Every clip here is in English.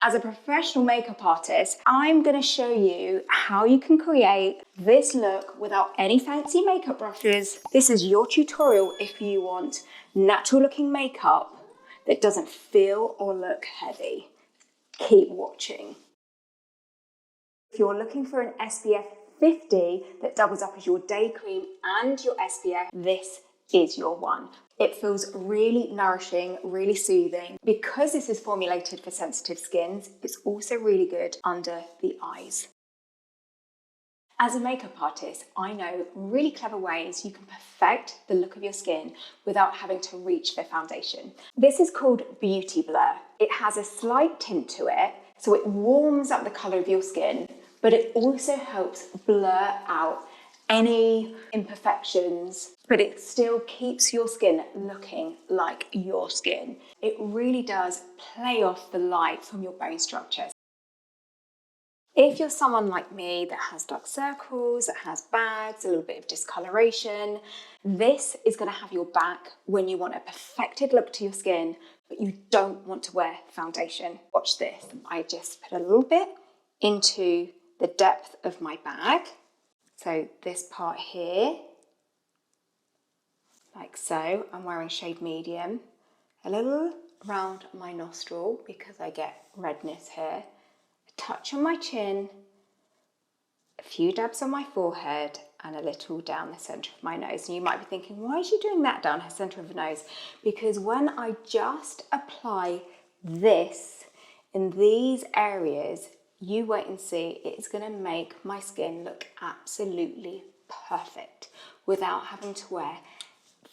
As a professional makeup artist, I'm going to show you how you can create this look without any fancy makeup brushes. This is your tutorial if you want natural looking makeup that doesn't feel or look heavy. Keep watching. If you're looking for an SPF 50 that doubles up as your day cream and your SPF, this is your one. It feels really nourishing, really soothing. Because this is formulated for sensitive skins, it's also really good under the eyes. As a makeup artist, I know really clever ways you can perfect the look of your skin without having to reach for foundation. This is called Beauty Blur. It has a slight tint to it, so it warms up the colour of your skin, but it also helps blur out any imperfections, but it still keeps your skin looking like your skin. It really does play off the light from your bone structure. If you're someone like me that has dark circles, that has bags, a little bit of discoloration, this is going to have your back when you want a perfected look to your skin, but you don't want to wear foundation. Watch this. I just put a little bit into the depth of my bag. So this part here, like so. I'm wearing shade medium. A little around my nostril because I get redness here. A touch on my chin, a few dabs on my forehead, and a little down the centre of my nose. And you might be thinking, why is she doing that down her centre of the nose? Because when I just apply this in these areas, you wait and see, it's going to make my skin look absolutely perfect without having to wear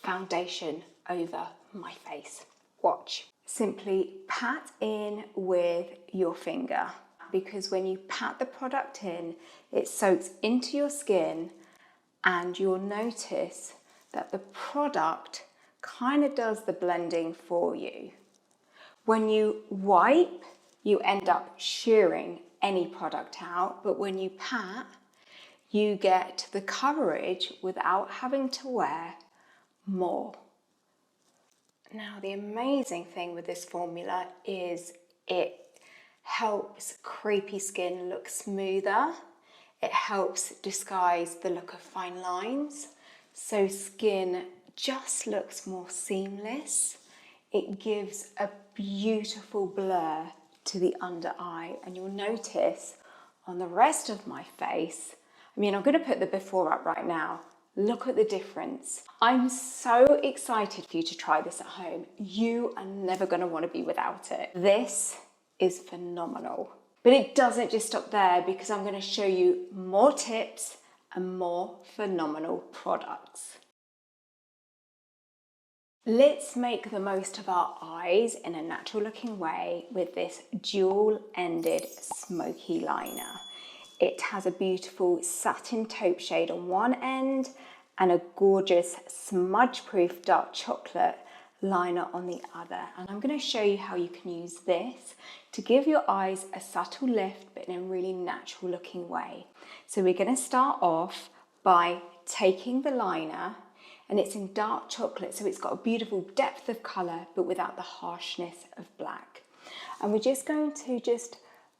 foundation over my face. Watch. Simply pat in with your finger, because when you pat the product in, it soaks into your skin and you'll notice that the product kind of does the blending for you. When you wipe, you end up shearing any product out, but when you pat, you get the coverage without having to wear more. Now, the amazing thing with this formula is it helps crepey skin look smoother. It helps disguise the look of fine lines, so skin just looks more seamless. It gives a beautiful blur to the under eye, and you'll notice on the rest of my face, I'm going to put the before up right now. Look at the difference. I'm so excited for you to try this at home. You are never going to want to be without it. This is phenomenal. But it doesn't just stop there, because I'm going to show you more tips and more phenomenal products. Let's make the most of our eyes in a natural looking way with this dual-ended smoky liner. It has a beautiful satin taupe shade on one end and a gorgeous smudge-proof dark chocolate liner on the other. And I'm going to show you how you can use this to give your eyes a subtle lift, but in a really natural looking way. So we're going to start off by taking the liner, and it's in dark chocolate, so it's got a beautiful depth of colour, but without the harshness of black. And we're just going to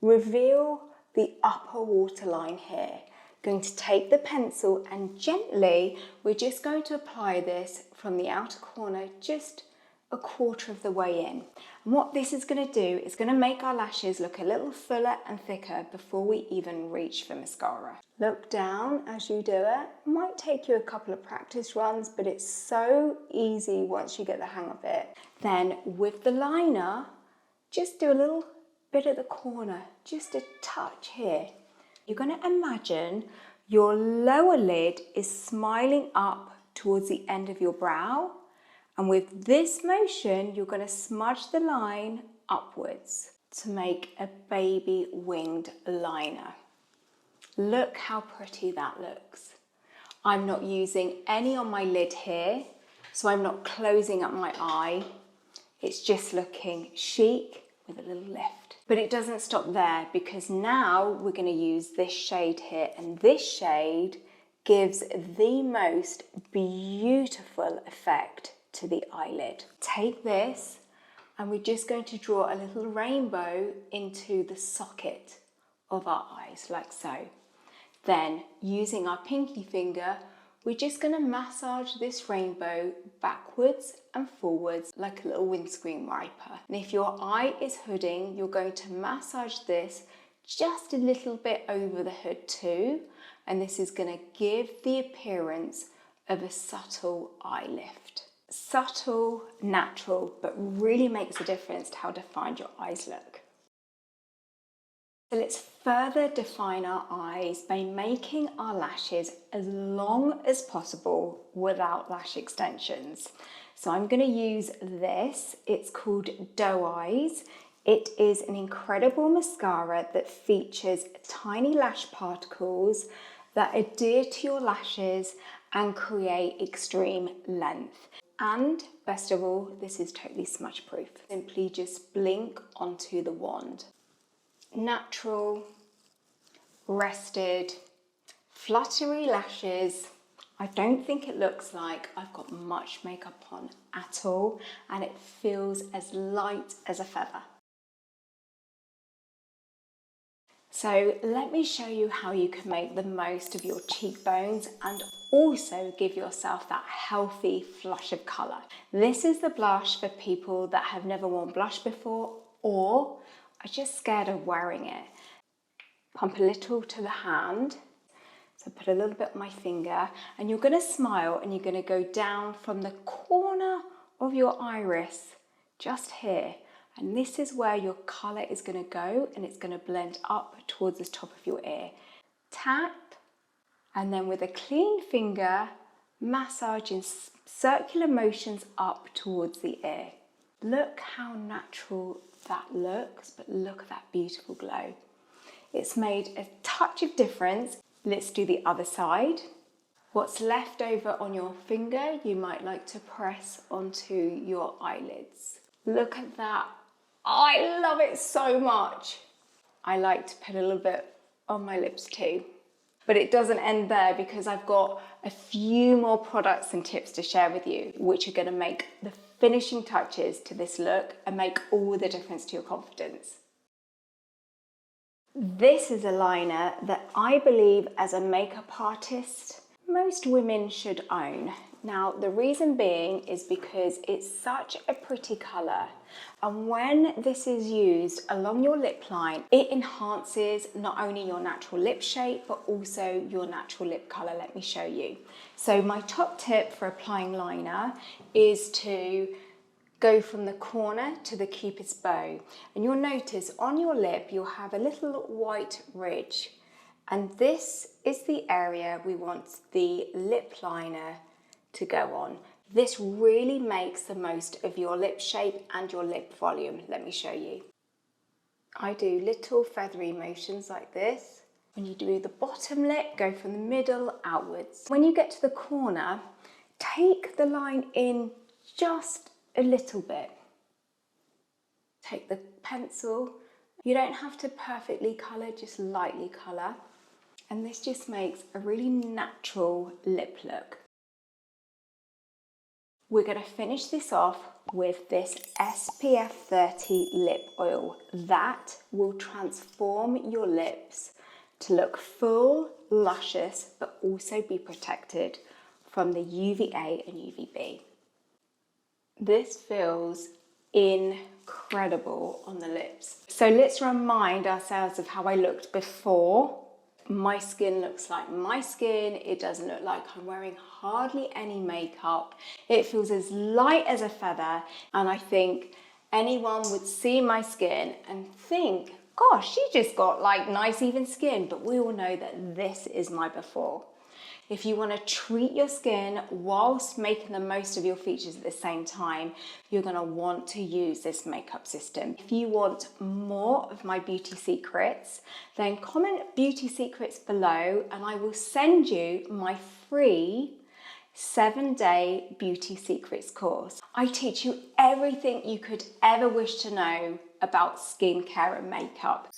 reveal the upper waterline here. Going to take the pencil and gently, we're just going to apply this from the outer corner, just a quarter of the way in. And what this is going to do is going to make our lashes look a little fuller and thicker before we even reach for mascara. Look down as you do it. It might take you a couple of practice runs, but it's so easy once you get the hang of it. Then with the liner, just do a little bit at the corner, just a touch here. You're going to imagine your lower lid is smiling up towards the end of your brow. And with this motion, you're going to smudge the line upwards to make a baby winged liner. Look how pretty that looks. I'm not using any on my lid here, so I'm not closing up my eye. It's just looking chic with a little lift. But it doesn't stop there, because now we're going to use this shade here, and this shade gives the most beautiful effect to the eyelid. Take this, And we're just going to draw a little rainbow into the socket of our eyes, like so. Then, using our pinky finger, we're just going to massage this rainbow backwards and forwards like a little windscreen wiper. And if your eye is hooding, you're going to massage this just a little bit over the hood too. And this is going to give the appearance of a subtle eye lift. Subtle, natural, but really makes a difference to how defined your eyes look. So let's further define our eyes by making our lashes as long as possible without lash extensions. So I'm going to use this. It's called Doe Eyes. It is an incredible mascara that features tiny lash particles that adhere to your lashes and create extreme length. And best of all, this is totally smudge proof. Simply just blink onto the wand. Natural, rested, fluttery lashes. I don't think it looks like I've got much makeup on at all, and it feels as light as a feather. So let me show you how you can make the most of your cheekbones and also give yourself that healthy flush of colour. This is the blush for people that have never worn blush before or are just scared of wearing it. Pump a little to the hand. So put a little bit on my finger, and you're going to smile and you're going to go down from the corner of your iris just here. And this is where your colour is going to go, and it's going to blend up towards the top of your ear. Tap, and then with a clean finger, massage in circular motions up towards the ear. Look how natural that looks, but look at that beautiful glow. It's made a touch of difference. Let's do the other side. What's left over on your finger, you might like to press onto your eyelids. Look at that. I love it so much. I like to put a little bit on my lips too. But it doesn't end there, because I've got a few more products and tips to share with you, which are going to make the finishing touches to this look and make all the difference to your confidence. This is a liner that I believe, as a makeup artist, most women should own. Now, the reason being is because it's such a pretty colour, and when this is used along your lip line, it enhances not only your natural lip shape but also your natural lip colour. Let me show you. So my top tip for applying liner is to go from the corner to the cupid's bow, and you'll notice on your lip you'll have a little white ridge, and this is the area we want the lip liner to go on. This really makes the most of your lip shape and your lip volume. Let me show you. I do little feathery motions like this. When you do the bottom lip, go from the middle outwards. When you get to the corner, take the line in just a little bit. Take the pencil. You don't have to perfectly colour, just lightly colour. And this just makes a really natural lip look. We're going to finish this off with this SPF 30 lip oil. That will transform your lips to look full, luscious, but also be protected from the UVA and UVB. This feels incredible on the lips. So let's remind ourselves of how I looked before. My skin looks like my skin. It doesn't look like I'm wearing hardly any makeup. It feels as light as a feather, and I think anyone would see my skin and think, gosh, she just got like nice even skin. But we all know that this is my before. If you want to treat your skin whilst making the most of your features at the same time, you're going to want to use this makeup system. If you want more of my beauty secrets, then comment beauty secrets below and I will send you my free 7-day beauty secrets course. I teach you everything you could ever wish to know about skincare and makeup.